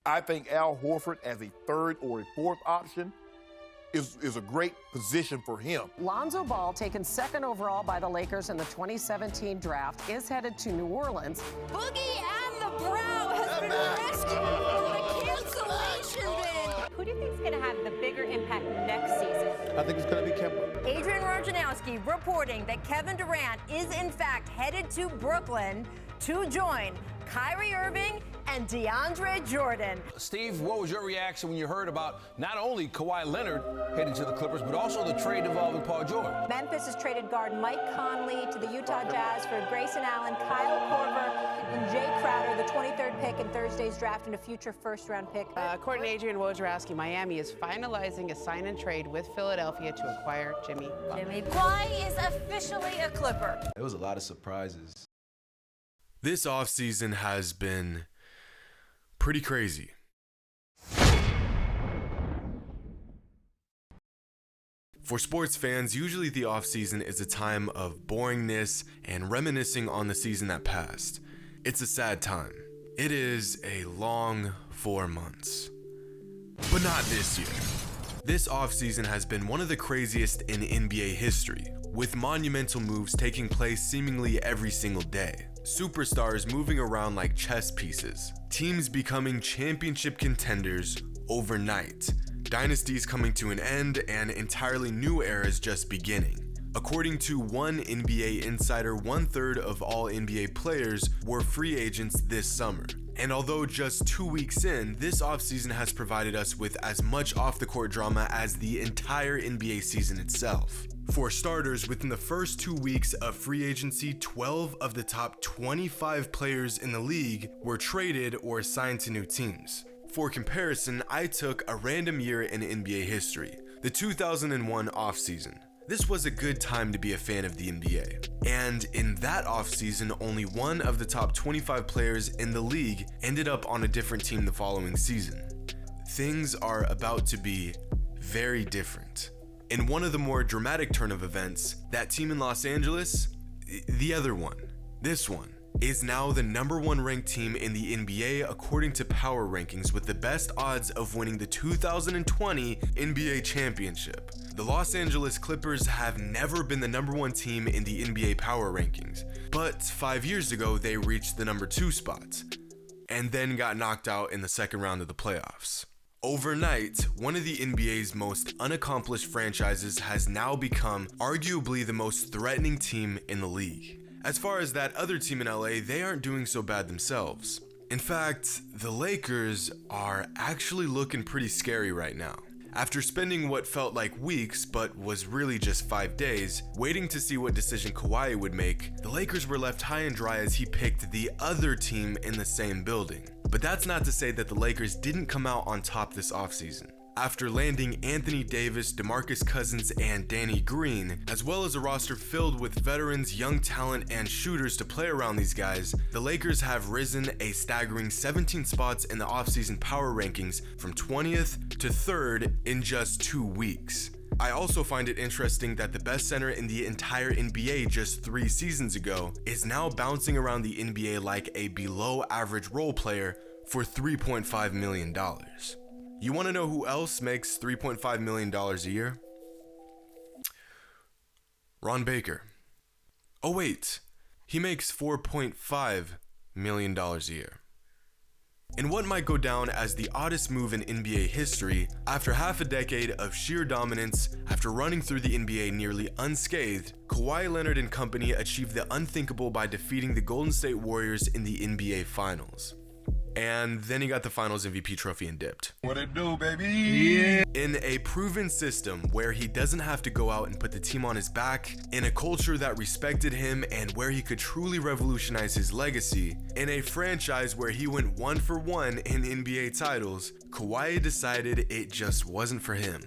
I think Al Horford as a third or a fourth option is a great position for him. Lonzo Ball, taken second overall by the Lakers in the 2017 draft, is headed to New Orleans. Boogie and the Brow has been rescued from a cancellation bin. Who do you think is going to have the bigger impact next season? I think it's going to be Kemba. Adrian Wojnarowski reporting that Kevin Durant is in fact headed to Brooklyn to join Kyrie Irving and DeAndre Jordan. Steve, what was your reaction when you heard about not only Kawhi Leonard heading to the Clippers, but also the trade involving Paul George? Memphis has traded guard Mike Conley to the Utah Jazz for Grayson Allen, Kyle Korver, and Jay Crowder, the 23rd pick in Thursday's draft and a future first-round pick. According to Adrian Wojnarowski, Miami is finalizing a sign-and-trade with Philadelphia to acquire Jimmy Butler. Jimmy Kawhi is officially a Clipper. There was a lot of surprises. This offseason has been pretty crazy. For sports fans, usually the offseason is a time of boringness and reminiscing on the season that passed. It's a sad time. It is a long 4 months. But not this year. This offseason has been one of the craziest in NBA history, with monumental moves taking place seemingly every single day. Superstars moving around like chess pieces, teams becoming championship contenders overnight, dynasties coming to an end, and entirely new eras just beginning. According to one NBA insider, 1/3 of all NBA players were free agents this summer. And although just 2 weeks in, this offseason has provided us with as much off-the-court drama as the entire NBA season itself. For starters, within the first 2 weeks of free agency, 12 of the top 25 players in the league were traded or signed to new teams. For comparison, I took a random year in NBA history, the 2001 offseason. This was a good time to be a fan of the NBA. And in that offseason, only one of the top 25 players in the league ended up on a different team the following season. Things are about to be very different. In one of the more dramatic turn of events, that team in Los Angeles, the other one, this one, is now the #1 ranked team in the NBA according to power rankings, with the best odds of winning the 2020 NBA championship. The Los Angeles Clippers have never been the #1 team in the NBA power rankings, but 5 years ago they reached the #2 spot, and then got knocked out in the second round of the playoffs. Overnight, one of the NBA's most unaccomplished franchises has now become arguably the most threatening team in the league. As far as that other team in LA, they aren't doing so bad themselves. In fact, the Lakers are actually looking pretty scary right now. After spending what felt like weeks, but was really just 5 days, waiting to see what decision Kawhi would make, the Lakers were left high and dry as he picked the other team in the same building. But that's not to say that the Lakers didn't come out on top this offseason. After landing Anthony Davis, DeMarcus Cousins, and Danny Green, as well as a roster filled with veterans, young talent, and shooters to play around these guys, the Lakers have risen a staggering 17 spots in the offseason power rankings from 20th to 3rd in just 2 weeks. I also find it interesting that the best center in the entire NBA just 3 seasons ago is now bouncing around the NBA like a below average role player for $3.5 million. You want to know who else makes $3.5 million a year? Ron Baker. Oh wait, he makes $4.5 million a year. In what might go down as the oddest move in NBA history, after half a decade of sheer dominance, after running through the NBA nearly unscathed, Kawhi Leonard and company achieved the unthinkable by defeating the Golden State Warriors in the NBA Finals. And then he got the Finals MVP trophy and dipped. What it do, baby? Yeah. In a proven system where he doesn't have to go out and put the team on his back, in a culture that respected him and where he could truly revolutionize his legacy, in a franchise where he went 1 for 1 in NBA titles, Kawhi decided it just wasn't for him.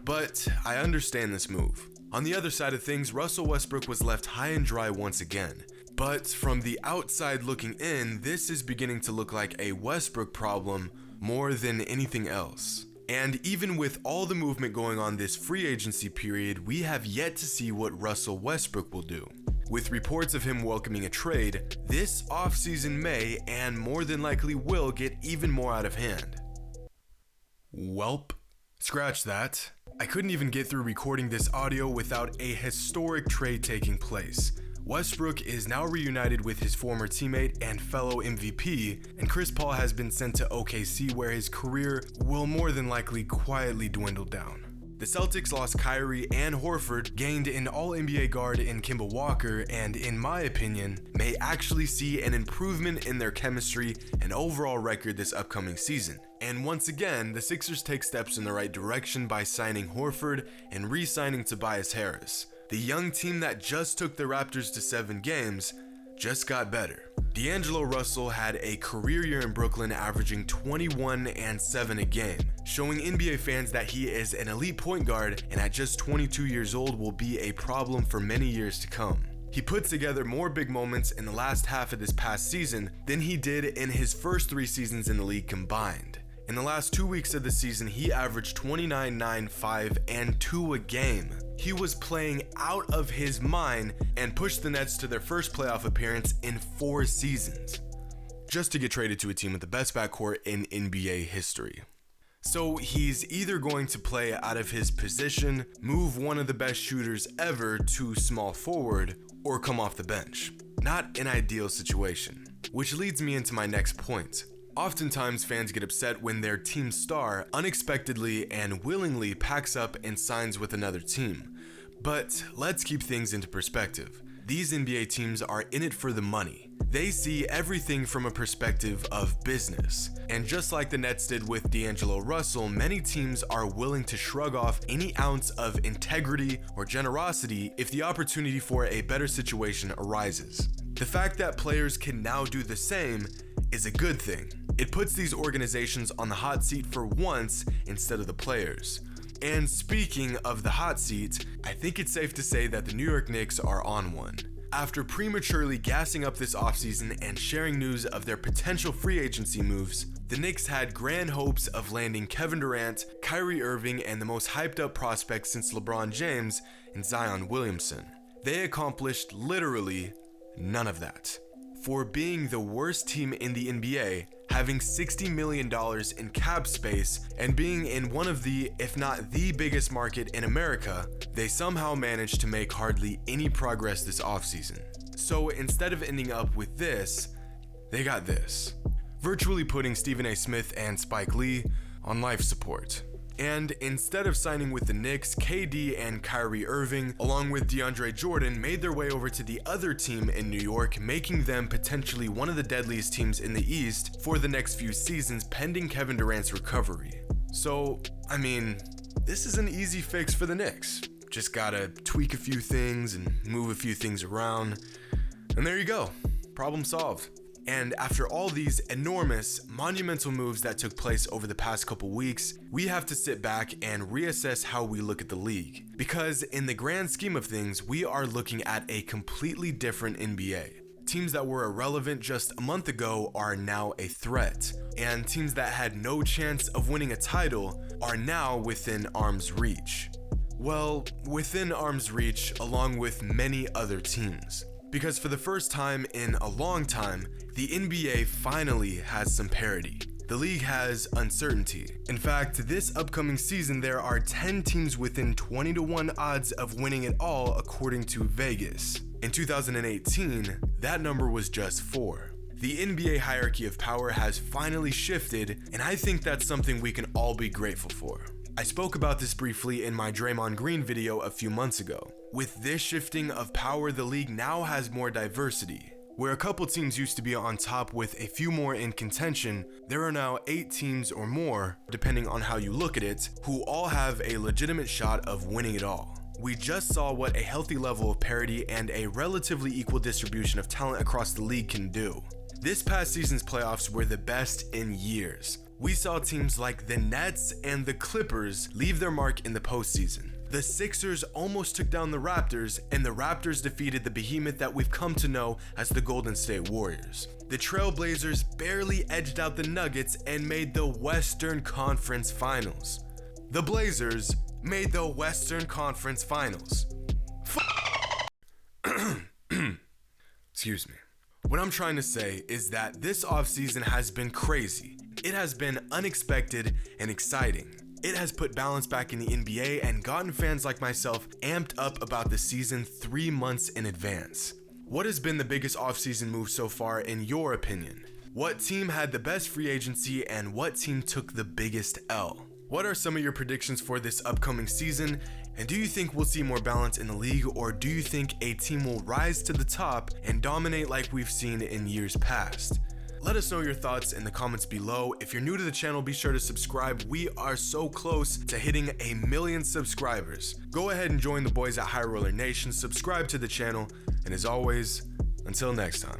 But I understand this move. On the other side of things, Russell Westbrook was left high and dry once again. But from the outside looking in, this is beginning to look like a Westbrook problem more than anything else. And even with all the movement going on this free agency period, we have yet to see what Russell Westbrook will do. With reports of him welcoming a trade, this offseason may and more than likely will get even more out of hand. Welp, scratch that. I couldn't even get through recording this audio without a historic trade taking place. Westbrook is now reunited with his former teammate and fellow MVP, and Chris Paul has been sent to OKC, where his career will more than likely quietly dwindle down. The Celtics lost Kyrie and Horford, gained an all-NBA guard in Kemba Walker, and in my opinion, may actually see an improvement in their chemistry and overall record this upcoming season. And once again, the Sixers take steps in the right direction by signing Horford and re-signing Tobias Harris. The young team that just took the Raptors to 7 games just got better. Deangelo Russell had a career year in Brooklyn, averaging 21 and 7 a game, showing NBA fans that he is an elite point guard and at just 22 years old will be a problem for many years to come. He put together more big moments in the last half of this past season than he did in his first 3 seasons in the league combined. In the last 2 weeks of the season, he averaged 29, 9, 5, and 2 a game. He was playing out of his mind and pushed the Nets to their first playoff appearance in 4 seasons, just to get traded to a team with the best backcourt in NBA history. So he's either going to play out of his position, move one of the best shooters ever to small forward, or come off the bench. Not an ideal situation. Which leads me into my next point. Oftentimes, fans get upset when their team star unexpectedly and willingly packs up and signs with another team. But let's keep things into perspective. These NBA teams are in it for the money. They see everything from a perspective of business. And just like the Nets did with Deangelo Russell, many teams are willing to shrug off any ounce of integrity or generosity if the opportunity for a better situation arises. The fact that players can now do the same is a good thing. It puts these organizations on the hot seat for once instead of the players. And speaking of the hot seat, I think it's safe to say that the New York Knicks are on one. After prematurely gassing up this offseason and sharing news of their potential free agency moves, the Knicks had grand hopes of landing Kevin Durant, Kyrie Irving, and the most hyped up prospect since LeBron James in Zion Williamson. They accomplished literally none of that. For being the worst team in the NBA, having $60 million in cap space, and being in one of the, if not the biggest market in America, they somehow managed to make hardly any progress this offseason. So instead of ending up with this, they got this, virtually putting Stephen A. Smith and Spike Lee on life support. And instead of signing with the Knicks, KD and Kyrie Irving, along with DeAndre Jordan, made their way over to the other team in New York, making them potentially one of the deadliest teams in the East for the next few seasons, pending Kevin Durant's recovery. So, I mean, this is an easy fix for the Knicks. Just gotta tweak a few things and move a few things around, and there you go. Problem solved. And after all these enormous, monumental moves that took place over the past couple weeks, we have to sit back and reassess how we look at the league. Because in the grand scheme of things, we are looking at a completely different NBA. Teams that were irrelevant just a month ago are now a threat, and teams that had no chance of winning a title are now within arm's reach. Well, within arm's reach along with many other teams. Because for the first time in a long time, the NBA finally has some parity. The league has uncertainty. In fact, this upcoming season, there are 10 teams within 20-1 odds of winning it all, according to Vegas. In 2018, that number was just 4. The NBA hierarchy of power has finally shifted, and I think that's something we can all be grateful for. I spoke about this briefly in my Draymond Green video a few months ago. With this shifting of power, the league now has more diversity. Where a couple teams used to be on top with a few more in contention, there are now 8 teams or more, depending on how you look at it, who all have a legitimate shot of winning it all. We just saw what a healthy level of parity and a relatively equal distribution of talent across the league can do. This past season's playoffs were the best in years. We saw teams like the Nets and the Clippers leave their mark in the postseason. The Sixers almost took down the Raptors, and the Raptors defeated the behemoth that we've come to know as the Golden State Warriors. The Trailblazers barely edged out the Nuggets and made the Western Conference Finals. The Blazers made the Western Conference Finals. Excuse me. What I'm trying to say is that this offseason has been crazy. It has been unexpected and exciting. It has put balance back in the NBA and gotten fans like myself amped up about the season 3 months in advance. What has been the biggest offseason move so far in your opinion? What team had the best free agency and what team took the biggest L? What are some of your predictions for this upcoming season? And do you think we'll see more balance in the league, or do you think a team will rise to the top and dominate like we've seen in years past? Let us know your thoughts in the comments below. If you're new to the channel, be sure to subscribe. We are so close to hitting 1 million subscribers. Go ahead and join the boys at High Roller Nation, subscribe to the channel, and as always, until next time.